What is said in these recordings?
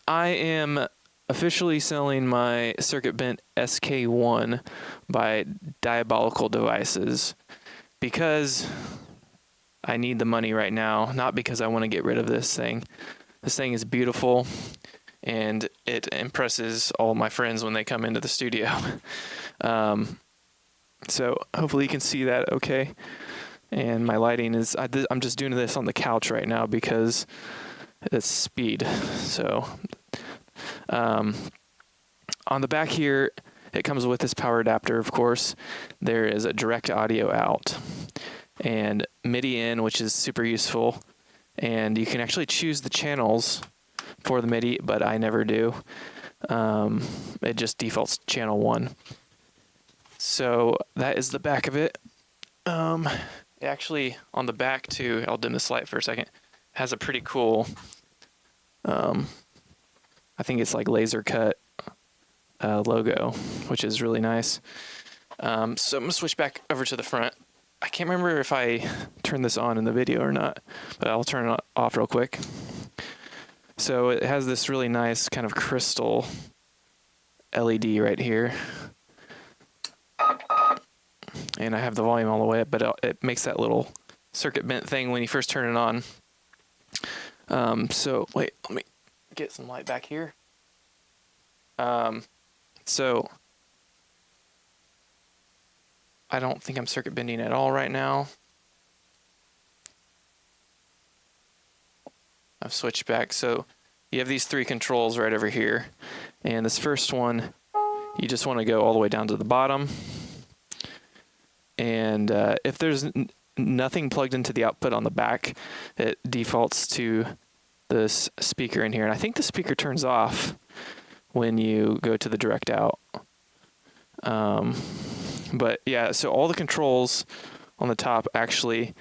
I am officially selling my circuit bent sk1 by Diabolical Devices because I need the money right now, not because I want to get rid of this thing. This thing is beautiful and it impresses all my friends when they come into the studio. So hopefully you can see that okay. And my lighting is, I'm just doing this on the couch right now because it's speed. So on the back here, it comes with this power adapter, of course. There is a direct audio out and MIDI in, which is super useful. And you can actually choose the channels for the MIDI, but I never do. It just defaults channel 1. So that is the back of it. Actually, on the back too, I'll dim this light for a second, has a pretty cool, I think it's like laser cut logo, which is really nice. So I'm going to switch back over to the front. I can't remember if I turned this on in the video or not, but I'll turn it off real quick. So it has this really nice kind of crystal LED right here. And I have the volume all the way up, but it makes that little circuit bent thing when you first turn it on. So wait, let me get some light back here. So I don't think I'm circuit bending at all right now. I've switched back. So you have these 3 controls right over here. And this first one, you just want to go all the way down to the bottom. And if there's nothing plugged into the output on the back, it defaults to this speaker in here. And I think the speaker turns off when you go to the direct out. But yeah, so all the controls on the top actually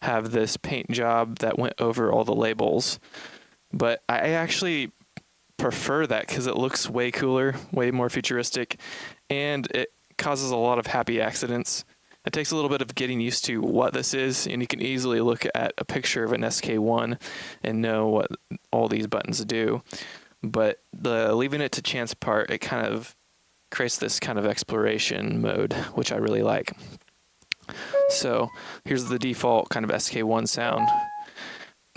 have this paint job that went over all the labels. But I actually prefer that because it looks way cooler, way more futuristic, and it causes a lot of happy accidents. It takes a little bit of getting used to what this is, and you can easily look at a picture of an sk1 and know what all these buttons do. But the leaving it to chance part, it kind of creates this kind of exploration mode, which I really like. So here's the default kind of sk1 sound.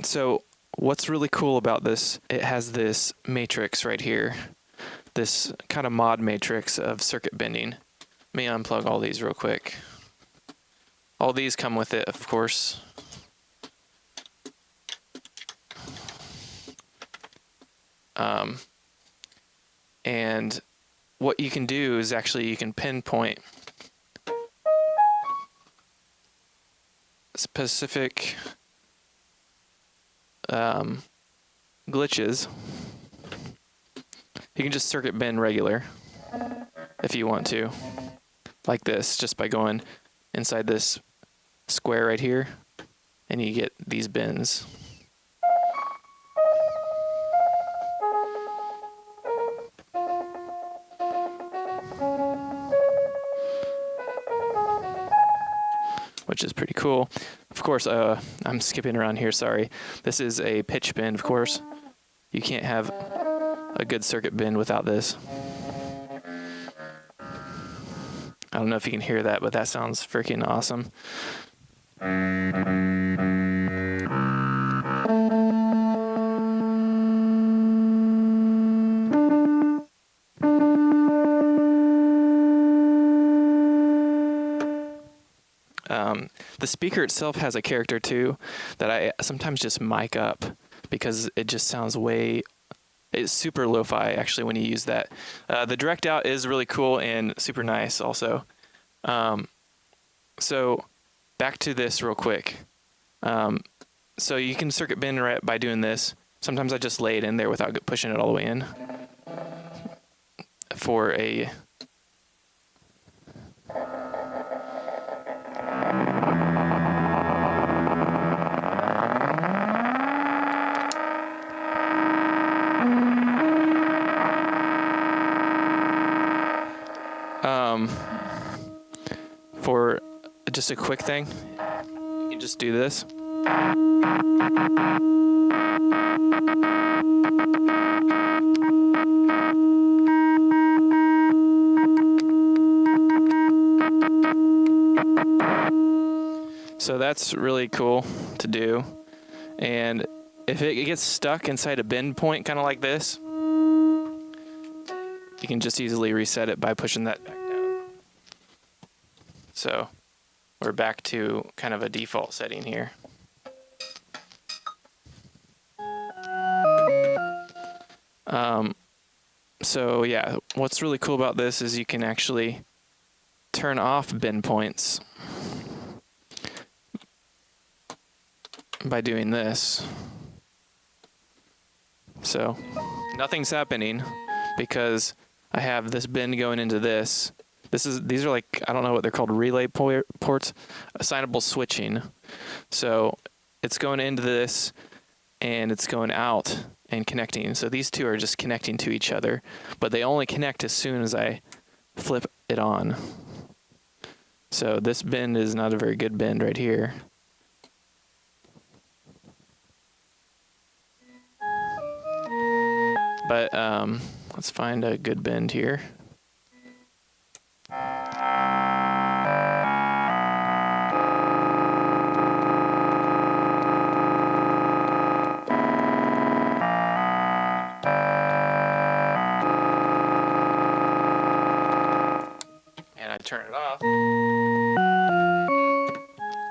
So what's really cool about this, it has this matrix right here, this kind of mod matrix of circuit bending. Let me unplug all these real quick. All these come with it, of course. And what you can do is actually you can pinpoint specific glitches. You can just circuit bend regular if you want to, like this, just by going inside this square right here, and you get these bends. Which is pretty cool. Of course, I'm skipping around here, sorry. This is a pitch bend, of course. You can't have a good circuit bend without this. I don't know if you can hear that, but that sounds freaking awesome. The speaker itself has a character too that I sometimes just mic up because it just sounds it's super lo-fi actually when you use that. The direct out is really cool and super nice also. So back to this real quick. So you can circuit bend right by doing this. Sometimes I just lay it in there without pushing it all the way in for a for just a quick thing, you can just do this. So that's really cool to do. And if it gets stuck inside a bend point, kind of like this, you can just easily reset it by pushing that back down. So we're back to kind of a default setting here. So yeah, what's really cool about this is you can actually turn off bend points by doing this. So nothing's happening because I have this bend going into this. These are like, I don't know what they're called, relay ports, assignable switching. So it's going into this and it's going out and connecting. So these two are just connecting to each other, but they only connect as soon as I flip it on. So this bend is not a very good bend right here. But let's find a good bend here. And I turn it off,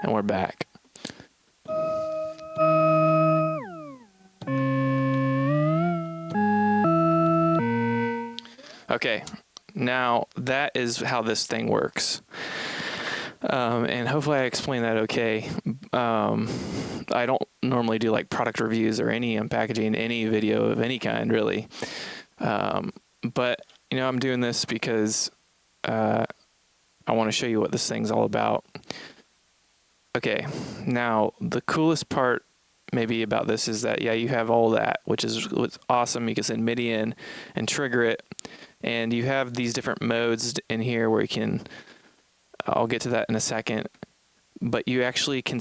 and we're back. Okay, now that is how this thing works. And hopefully I explained that okay. I don't normally do like product reviews or any unpackaging, any video of any kind really. But you know, I'm doing this because I want to show you what this thing's all about. Okay, now the coolest part maybe about this is that, yeah, you have all that, which is what's awesome. You can send MIDI in and trigger it. And you have these different modes in here where you can, I'll get to that in a second, but you actually can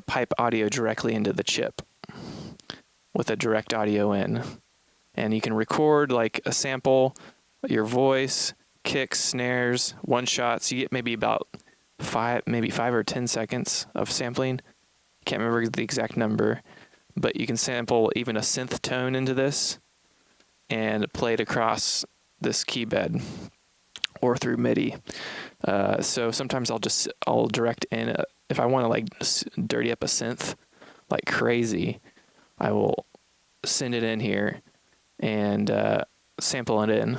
pipe audio directly into the chip with a direct audio in. And you can record like a sample, your voice, kicks, snares, one shots. You get maybe about 5 or 10 seconds of sampling. Can't remember the exact number, but you can sample even a synth tone into this and play it across this key bed or through MIDI. So sometimes I'll direct in if I want to like dirty up a synth like crazy, I will send it in here and sample it in.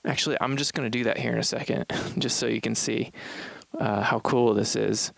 Actually, I'm just going to do that here in a second, just so you can see how cool this is.